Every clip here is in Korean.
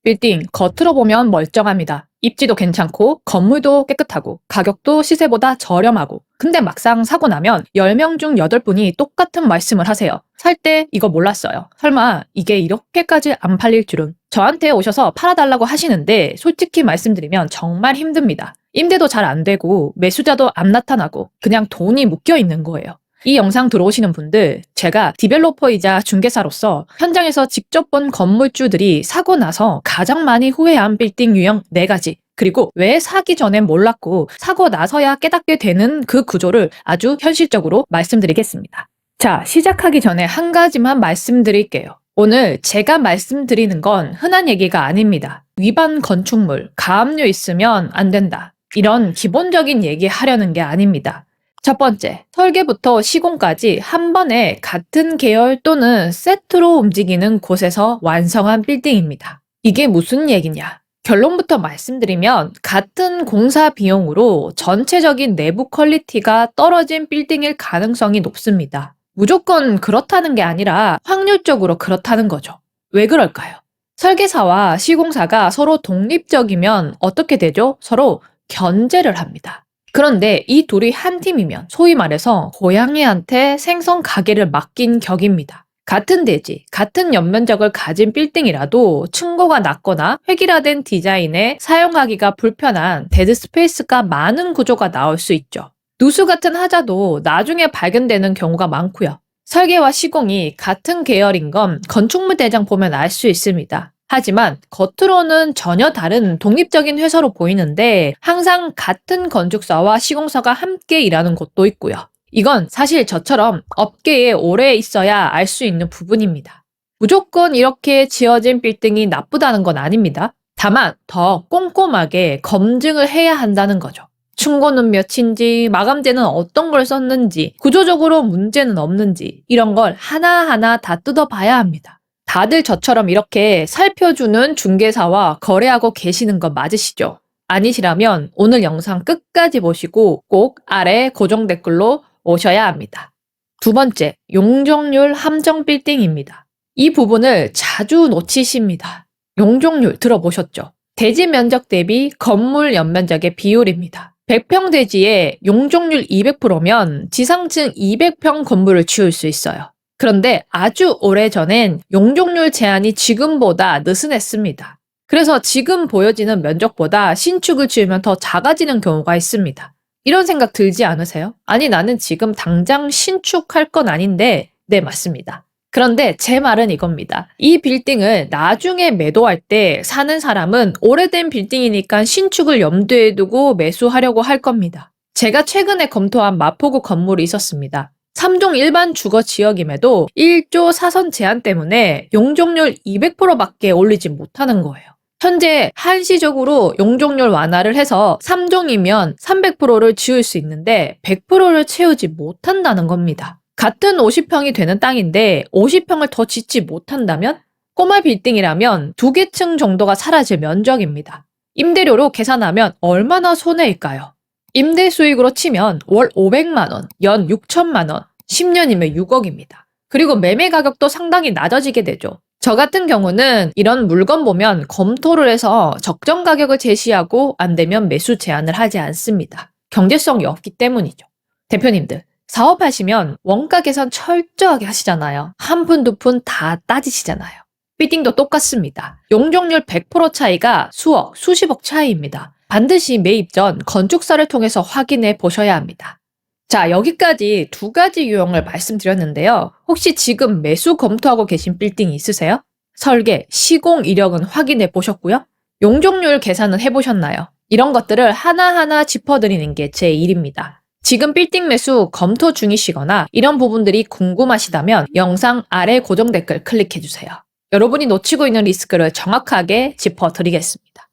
빌딩 겉으로 보면 멀쩡합니다. 입지도 괜찮고 건물도 깨끗하고 가격도 시세보다 저렴하고, 근데 막상 사고 나면 10명 중 8분이 똑같은 말씀을 하세요. 살 때 이거 몰랐어요. 설마 이게 이렇게까지 안 팔릴 줄은. 저한테 오셔서 팔아달라고 하시는데 솔직히 말씀드리면 정말 힘듭니다. 임대도 잘 안 되고 매수자도 안 나타나고 그냥 돈이 묶여 있는 거예요. 이 영상 들어오시는 분들, 제가 디벨로퍼이자 중개사로서 현장에서 직접 본 건물주들이 사고 나서 가장 많이 후회한 빌딩 유형 4가지, 그리고 왜 사기 전엔 몰랐고 사고 나서야 깨닫게 되는 그 구조를 아주 현실적으로 말씀드리겠습니다. 자, 시작하기 전에 한 가지만 말씀드릴게요. 오늘 제가 말씀드리는 건 흔한 얘기가 아닙니다. 위반 건축물, 가압류 있으면 안 된다, 이런 기본적인 얘기 하려는 게 아닙니다. 첫 번째, 설계부터 시공까지 한 번에 같은 계열 또는 세트로 움직이는 곳에서 완성한 빌딩입니다. 이게 무슨 얘기냐? 결론부터 말씀드리면 같은 공사 비용으로 전체적인 내부 퀄리티가 떨어진 빌딩일 가능성이 높습니다. 무조건 그렇다는 게 아니라 확률적으로 그렇다는 거죠. 왜 그럴까요? 설계사와 시공사가 서로 독립적이면 어떻게 되죠? 서로 견제를 합니다. 그런데 이 둘이 한 팀이면 소위 말해서 고양이한테 생선 가게를 맡긴 격입니다. 같은 대지, 같은 연면적을 가진 빌딩이라도 층고가 낮거나 획일화된 디자인에 사용하기가 불편한 데드 스페이스가 많은 구조가 나올 수 있죠. 누수 같은 하자도 나중에 발견되는 경우가 많고요. 설계와 시공이 같은 계열인 건 건축물 대장 보면 알 수 있습니다. 하지만 겉으로는 전혀 다른 독립적인 회사로 보이는데 항상 같은 건축사와 시공사가 함께 일하는 곳도 있고요. 이건 사실 저처럼 업계에 오래 있어야 알 수 있는 부분입니다. 무조건 이렇게 지어진 빌딩이 나쁘다는 건 아닙니다. 다만 더 꼼꼼하게 검증을 해야 한다는 거죠. 층고는 몇인지, 마감재는 어떤 걸 썼는지, 구조적으로 문제는 없는지, 이런 걸 하나하나 다 뜯어봐야 합니다. 다들 저처럼 이렇게 살펴주는 중개사와 거래하고 계시는 거 맞으시죠? 아니시라면 오늘 영상 끝까지 보시고 꼭 아래 고정 댓글로 오셔야 합니다. 두 번째, 용적률 함정 빌딩입니다. 이 부분을 자주 놓치십니다. 용적률 들어보셨죠? 대지 면적 대비 건물 연면적의 비율입니다. 100평 대지에 용적률 200%면 지상층 200평 건물을 지을 수 있어요. 그런데 아주 오래전엔 용적률 제한이 지금보다 느슨했습니다. 그래서 지금 보여지는 면적보다 신축을 지으면 더 작아지는 경우가 있습니다. 이런 생각 들지 않으세요? 아니, 나는 지금 당장 신축할 건 아닌데. 네, 맞습니다. 그런데 제 말은 이겁니다. 이 빌딩을 나중에 매도할 때 사는 사람은 오래된 빌딩이니까 신축을 염두에 두고 매수하려고 할 겁니다. 제가 최근에 검토한 마포구 건물이 있었습니다. 3종 일반 주거 지역임에도 1조 사선 제한 때문에 용적률 200%밖에 올리지 못하는 거예요. 현재 한시적으로 용적률 완화를 해서 3종이면 300%를 지을 수 있는데 100%를 채우지 못한다는 겁니다. 같은 50평이 되는 땅인데 50평을 더 짓지 못한다면? 꼬마 빌딩이라면 2개 층 정도가 사라질 면적입니다. 임대료로 계산하면 얼마나 손해일까요? 임대 수익으로 치면 월 500만 원, 연 6천만 원, 10년이면 6억입니다. 그리고 매매 가격도 상당히 낮아지게 되죠. 저 같은 경우는 이런 물건 보면 검토를 해서 적정 가격을 제시하고 안 되면 매수 제한을 하지 않습니다. 경제성이 없기 때문이죠. 대표님들, 사업하시면 원가 계산 철저하게 하시잖아요. 한 푼, 두 푼 다 따지시잖아요. 빌딩도 똑같습니다. 용적률 100% 차이가 수억, 수십억 차이입니다. 반드시 매입 전 건축사를 통해서 확인해 보셔야 합니다. 자, 여기까지 2가지 유형을 말씀드렸는데요. 혹시 지금 매수 검토하고 계신 빌딩이 있으세요? 설계, 시공 이력은 확인해 보셨고요. 용적률 계산은 해보셨나요? 이런 것들을 하나하나 짚어드리는 게 제 일입니다. 지금 빌딩 매수 검토 중이시거나 이런 부분들이 궁금하시다면 영상 아래 고정 댓글 클릭해주세요. 여러분이 놓치고 있는 리스크를 정확하게 짚어드리겠습니다.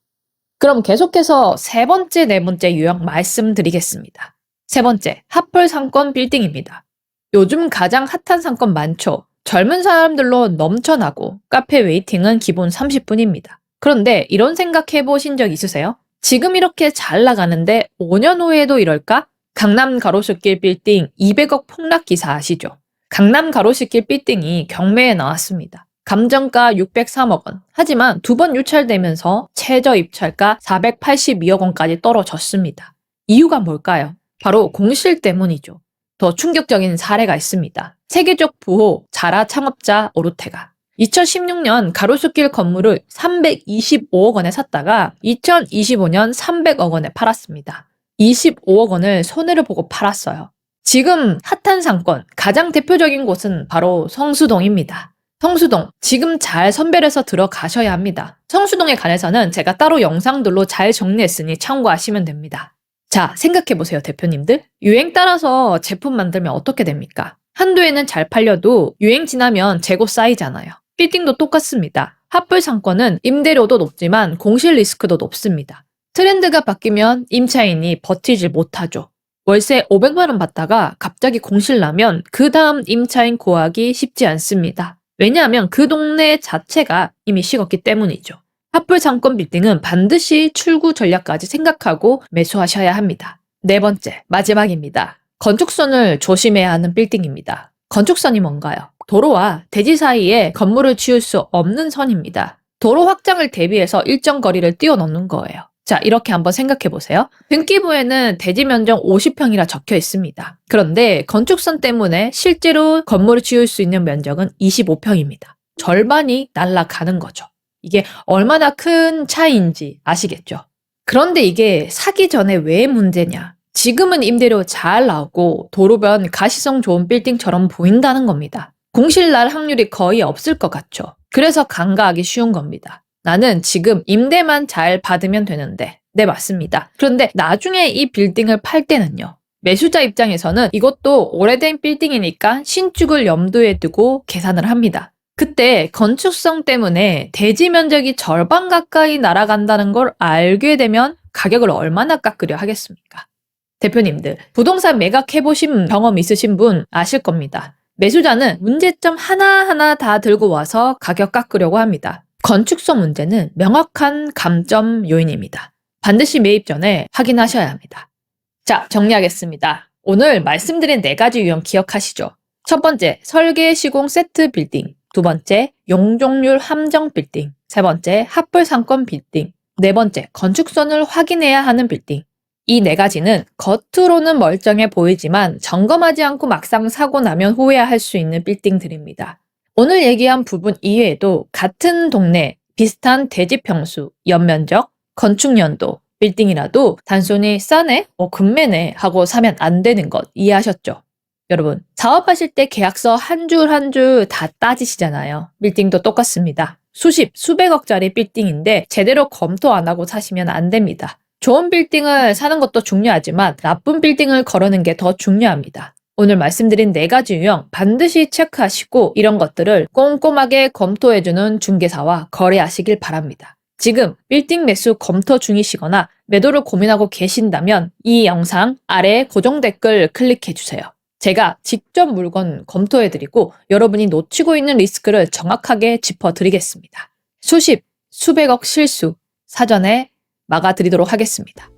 그럼 계속해서 세 번째, 네 번째 유형 말씀드리겠습니다. 세 번째, 핫플 상권 빌딩입니다. 요즘 가장 핫한 상권 많죠. 젊은 사람들로 넘쳐나고 카페 웨이팅은 기본 30분입니다. 그런데 이런 생각 해보신 적 있으세요? 지금 이렇게 잘 나가는데 5년 후에도 이럴까? 강남 가로수길 빌딩 200억 폭락 기사 아시죠? 강남 가로수길 빌딩이 경매에 나왔습니다. 감정가 603억 원. 하지만 두 번 유찰되면서 최저 입찰가 482억 원까지 떨어졌습니다. 이유가 뭘까요? 바로 공실 때문이죠. 더 충격적인 사례가 있습니다. 세계적 부호 자라 창업자 오르테가 2016년 가로수길 건물을 325억 원에 샀다가 2025년 300억 원에 팔았습니다. 25억 원을 손해를 보고 팔았어요. 지금 핫한 상권, 가장 대표적인 곳은 바로 성수동입니다. 성수동, 지금 잘 선별해서 들어가셔야 합니다. 성수동에 관해서는 제가 따로 영상들로 잘 정리했으니 참고하시면 됩니다. 자, 생각해보세요, 대표님들. 유행 따라서 제품 만들면 어떻게 됩니까? 한두 해는 잘 팔려도 유행 지나면 재고 쌓이잖아요. 빌딩도 똑같습니다. 핫불 상권은 임대료도 높지만 공실 리스크도 높습니다. 트렌드가 바뀌면 임차인이 버티질 못하죠. 월세 500만 원 받다가 갑자기 공실 나면 그 다음 임차인 구하기 쉽지 않습니다. 왜냐하면 그 동네 자체가 이미 식었기 때문이죠. 핫불 상권 빌딩은 반드시 출구 전략까지 생각하고 매수하셔야 합니다. 네 번째, 마지막입니다. 건축선을 조심해야 하는 빌딩입니다. 건축선이 뭔가요? 도로와 대지 사이에 건물을 지을 수 없는 선입니다. 도로 확장을 대비해서 일정 거리를 띄워놓는 거예요. 자, 이렇게 한번 생각해 보세요. 등기부에는 대지 면적 50평이라 적혀 있습니다. 그런데 건축선 때문에 실제로 건물을 지을 수 있는 면적은 25평입니다. 절반이 날아가는 거죠. 이게 얼마나 큰 차이인지 아시겠죠? 그런데 이게 사기 전에 왜 문제냐? 지금은 임대료 잘 나오고 도로변 가시성 좋은 빌딩처럼 보인다는 겁니다. 공실 날 확률이 거의 없을 것 같죠? 그래서 간과하기 쉬운 겁니다. 나는 지금 임대만 잘 받으면 되는데. 네, 맞습니다. 그런데 나중에 이 빌딩을 팔 때는요. 매수자 입장에서는 이것도 오래된 빌딩이니까 신축을 염두에 두고 계산을 합니다. 그때 건축성 때문에 대지 면적이 절반 가까이 날아간다는 걸 알게 되면 가격을 얼마나 깎으려 하겠습니까? 대표님들, 부동산 매각해보신 경험 있으신 분 아실 겁니다. 매수자는 문제점 하나하나 다 들고 와서 가격 깎으려고 합니다. 건축성 문제는 명확한 감점 요인입니다. 반드시 매입 전에 확인하셔야 합니다. 자, 정리하겠습니다. 오늘 말씀드린 4가지 유형 기억하시죠? 첫 번째, 설계 시공 세트 빌딩. 두 번째, 용적률 함정 빌딩. 세 번째, 핫불 상권 빌딩. 네 번째, 건축선을 확인해야 하는 빌딩. 이 4가지는 겉으로는 멀쩡해 보이지만 점검하지 않고 막상 사고 나면 후회할 수 있는 빌딩들입니다. 오늘 얘기한 부분 이외에도 같은 동네, 비슷한 대지 평수, 연면적, 건축연도, 빌딩이라도 단순히 싸네? 금매네? 하고 사면 안 되는 것 이해하셨죠? 여러분, 사업하실 때 계약서 한 줄 한 줄 다 따지시잖아요. 빌딩도 똑같습니다. 수십, 수백억짜리 빌딩인데 제대로 검토 안 하고 사시면 안 됩니다. 좋은 빌딩을 사는 것도 중요하지만 나쁜 빌딩을 거르는 게 더 중요합니다. 오늘 말씀드린 4가지 유형 반드시 체크하시고 이런 것들을 꼼꼼하게 검토해주는 중개사와 거래하시길 바랍니다. 지금 빌딩 매수 검토 중이시거나 매도를 고민하고 계신다면 이 영상 아래 고정 댓글 클릭해주세요. 제가 직접 물건 검토해드리고 여러분이 놓치고 있는 리스크를 정확하게 짚어드리겠습니다. 수십, 수백억 실수 사전에 막아드리도록 하겠습니다.